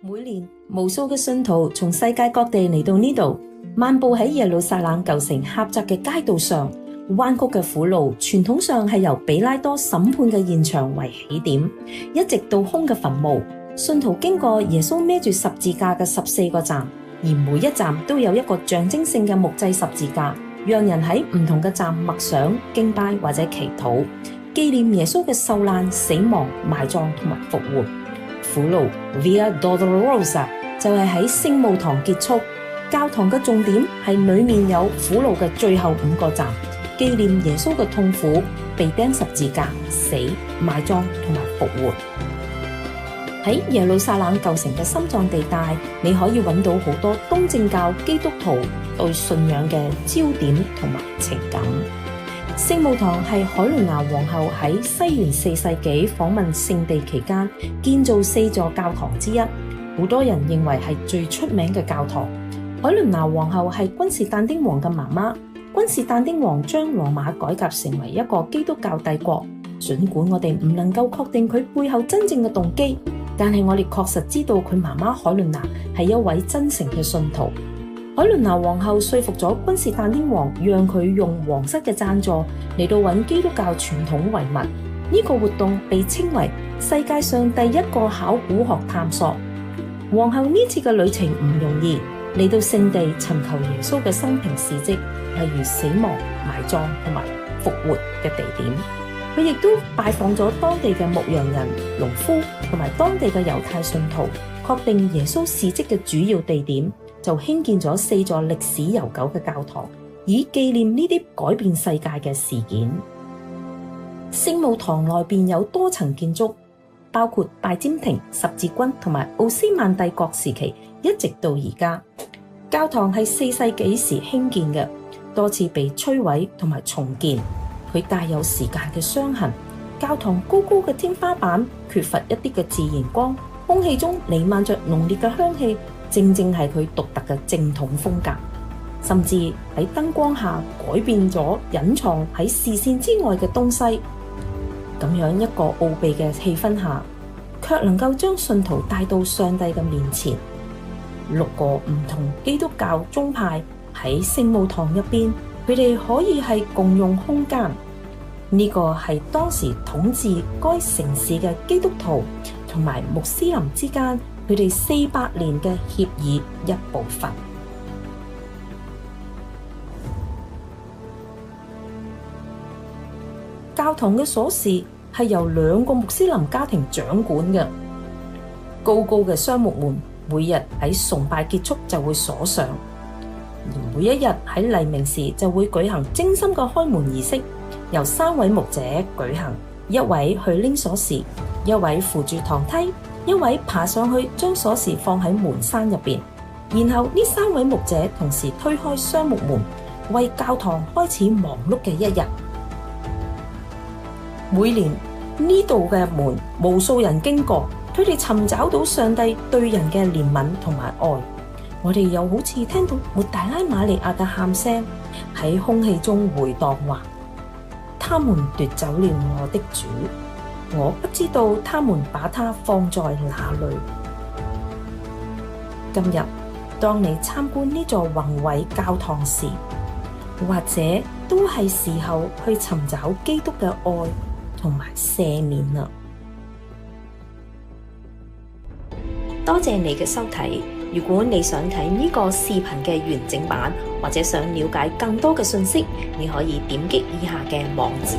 每年無數嘅信徒從世界各地嚟到呢度，漫步喺耶路撒冷舊城狹窄嘅街道上，彎曲嘅苦路傳統上係由比拉多審判嘅現場為起點，一直到空嘅墳墓。信徒經過耶穌孭住十字架嘅14個站，而每一站都有一個象徵性嘅木製十字架，讓人喺唔同嘅站默想、敬拜或者祈禱，紀念耶穌嘅受難、死亡、埋葬同埋復活。苦路 Via Dolorosa 就係喺聖墓堂結束，教堂嘅重點係裡面有苦路嘅最後5個站，紀念耶穌嘅痛苦、被釘十字架、死、埋葬同埋復活。喺耶路撒冷舊城嘅心臟地帶，你可以揾到好多東正教基督徒對信仰嘅焦點同埋情感。聖墓堂係海倫娜皇后喺西元4世紀訪問聖地期間建造4座教堂之一，好多人認為係最出名嘅教堂。海倫娜皇后係君士但丁王嘅媽媽，君士但丁王將羅馬改革成為一個基督教帝國。儘管我哋唔能夠確定佢背後真正嘅動機，但係我哋確實知道佢媽媽海倫娜係一位真誠嘅信徒。海倫娜皇后說服咗君士但丁王，讓佢用皇室嘅贊助嚟到揾基督教傳統遺物。呢個活動被稱為世界上第一個考古學探索。皇后呢次嘅旅程唔容易，嚟到聖地尋求耶穌嘅生平事蹟，例如死亡、埋葬同埋復活嘅地點。佢亦都拜訪咗當地嘅牧羊人、農夫同埋當地嘅猶太信徒，確定耶穌事蹟嘅主要地點，就興建咗4座歷史悠久嘅教堂，以紀念呢啲改變世界嘅事件。聖墓堂內邊有多層建築，包括拜占庭、十字軍同埋奧斯曼帝國時期，一直到而家。教堂係4世紀時興建嘅，多次被摧毀同埋重建。佢帶有時間嘅傷痕。教堂高高嘅天花板缺乏一啲嘅自然光，空氣中彌漫着濃烈嘅香氣，正正係佢獨特嘅正統風格。甚至喺燈光下改變咗隱藏喺視線之外嘅東西。咁樣一個奧秘嘅氣氛下，卻能夠將信徒帶到上帝嘅面前。6個唔同基督教宗派喺聖墓堂入邊，佢哋可以係共用空間。呢個係當時統治該城市嘅基督徒同埋穆斯林之間佢哋400年嘅協議一部分。教堂嘅鎖匙係由2個穆斯林家庭掌管嘅。高高嘅雙木門每日喺崇拜結束就會鎖上，而每一日喺黎明時就會舉行精心嘅開門儀式，由3位牧者舉行，一位去拎鎖匙，一位扶住堂梯，一位爬上去將鎖匙放喺門閂入邊，然後呢3位牧者同時推開雙木門，為教堂開始忙碌嘅一日。每年呢度嘅門無數人經過，佢哋尋找到上帝對人嘅憐憫同埋愛。我哋又好似聽到抹大拉瑪利亞嘅喊聲喺空氣中回蕩，話：他們奪走了我的主，我不知道他們把他放在哪裏。今日當你參觀呢座宏偉教堂時，或者都係時候去尋找基督嘅愛同埋赦免啦。多謝你嘅收睇。如果你想睇呢個視頻嘅完整版，或者想了解更多嘅信息，你可以點擊以下嘅網址。